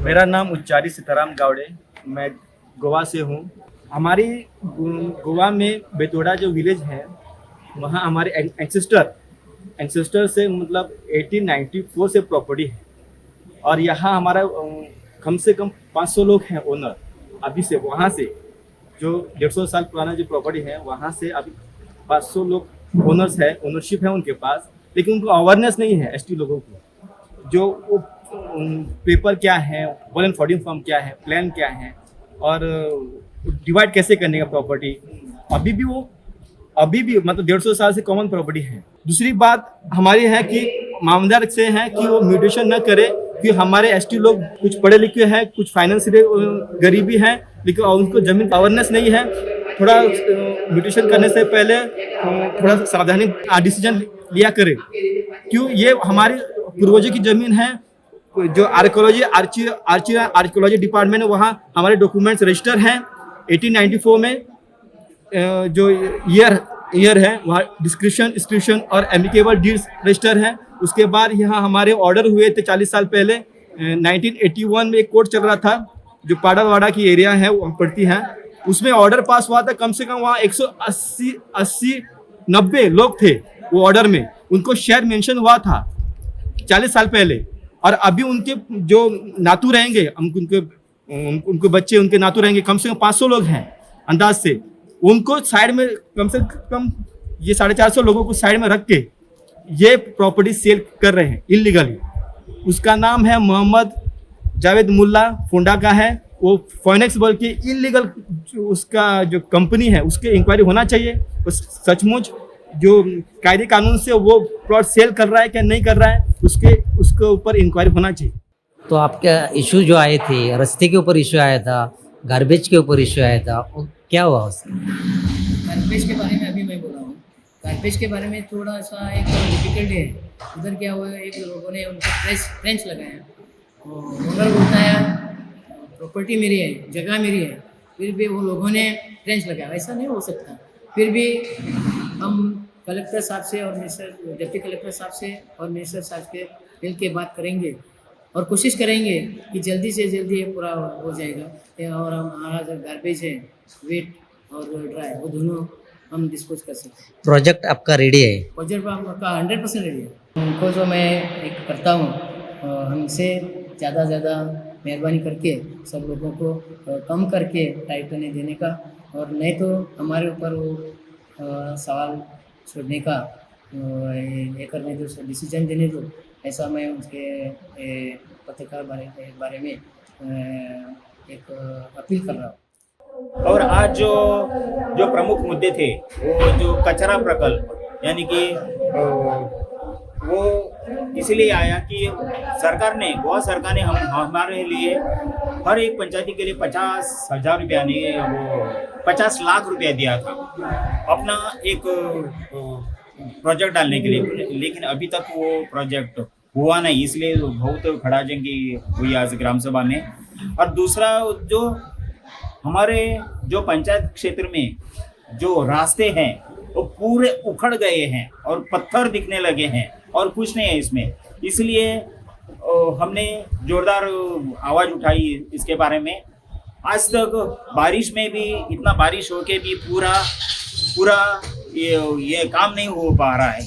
मेरा नाम उच्चारी सीताराम गावड़े, मैं गोवा से हूँ। हमारी गोवा में बेतोड़ा जो विलेज है, वहाँ हमारे एंसेस्टर से मतलब 1894 से प्रॉपर्टी है। और यहाँ हमारा कम से कम 500 लोग हैं ओनर। अभी से वहाँ से जो 150 साल पुराना जो प्रॉपर्टी है, वहाँ से अभी 500 लोग ओनर्स है, ओनरशिप है उनके पास। लेकिन उनको अवेयरनेस नहीं है एसटी लोगों को, जो पेपर क्या है, 114 फॉर्म क्या है, प्लान क्या है, और डिवाइड कैसे करने का प्रॉपर्टी। अभी भी मतलब 150 साल से कॉमन प्रॉपर्टी है। दूसरी बात हमारी है कि मामलेदार से है कि वो म्यूटेशन न करे, कि हमारे एसटी लोग कुछ पढ़े लिखे हैं, कुछ फाइनेंशियली गरीबी है, लेकिन उनको जमीन अवेयरनेस नहीं है। थोड़ा म्यूटेशन करने से पहले थोड़ा सावधानी डिसीजन लिया करे, क्यों ये हमारी पूर्वजों की जमीन है। जो आर्कियोलॉजी डिपार्टमेंट है, वहाँ हमारे डॉक्यूमेंट्स रजिस्टर हैं। 1894 में जो ईयर है, वहाँ डिस्क्रिप्शन और एमिकेबल डीड्स रजिस्टर है। उसके बाद यहाँ हमारे ऑर्डर हुए थे 40 साल पहले। 1981 में एक कोर्ट चल रहा था, जो पाड़ावाड़ा की एरिया है वो पड़ती है, उसमें ऑर्डर पास हुआ था। कम से कम वहाँ 180-90 लोग थे वो ऑर्डर में, उनको शेयर मेंशन हुआ था 40 साल पहले। और अभी उनके जो नातू रहेंगे, उनके बच्चे, उनके नातू रहेंगे, कम से कम 500 लोग हैं अंदाज से। उनको साइड में कम से कम ये 450 लोगों को साइड में रख के ये प्रॉपर्टी सेल कर रहे हैं इलीगली। उसका नाम है मोहम्मद जावेद मुल्ला, फोंडा का है वो। फोनेक्स बोल के इलीगल उसका जो कंपनी है, उसके इंक्वायरी होना चाहिए। सचमुच जो कायदे कानून से वो प्लॉट सेल कर रहा है क्या नहीं कर रहा है, उसके ऊपर इंक्वायरी होना चाहिए। तो आपका इशू जो आए थे, रास्ते के ऊपर इशू आया था, गार्बेज के ऊपर इशू आया था, वो क्या हुआ उसका? गार्बेज के बारे में अभी मैं बोला हूँ। गार्बेज के बारे में थोड़ा सा एक डिफिकल्टी है। उधर क्या हुआ, एक लोगों ने उनको ट्रेंच लगाया। ओनर बोलता है प्रॉपर्टी मेरी है, जगह मेरी है, फिर भी वो लोगों ने ट्रेंच लगाया। ऐसा नहीं हो सकता। फिर भी हम कलेक्टर साहब से और मिनिस्टर, डिप्टी कलेक्टर साहब से और मिनिस्टर साहब के मिल के बात करेंगे और कोशिश करेंगे कि जल्दी से जल्दी ये पूरा हो जाएगा। और हमारा जो गार्बेज है, वेट और ड्राई, वो दोनों हम डिस्पोज कर सकते हैं। प्रोजेक्ट आपका रेडी है? प्रोजेक्ट आपका 100% रेडी है। उनको जो मैं एक करता हूँ, हमसे ज़्यादा मेहरबानी करके सब लोगों को कम करके टाइप करने देने का, और नहीं तो हमारे ऊपर वो सवाल छोड़ने का, ये करने दो, डिसीजन देने दो। ऐसा मैं उसके पत्रकार बारे में एक अपील कर रहा हूँ। और आज जो प्रमुख मुद्दे थे, वो जो कचरा प्रकल्प, यानी कि वो इसलिए आया कि गोवा सरकार ने हमारे लिए हर एक पंचायती के लिए 50,000 रुपया नहीं, वो 50 लाख रुपया दिया था अपना एक प्रोजेक्ट डालने के लिए। लेकिन अभी तक वो प्रोजेक्ट हुआ नहीं, इसलिए बहुत खड़ाजंगी हुई आज ग्राम सभा में। और दूसरा, जो हमारे जो पंचायत क्षेत्र में जो रास्ते हैं वो पूरे उखड़ गए हैं और पत्थर दिखने लगे हैं और कुछ नहीं है इसमें। इसलिए हमने जोरदार आवाज़ उठाई इसके बारे में। आज तक बारिश में भी, इतना बारिश होके भी पूरा ये काम नहीं हो पा रहा है।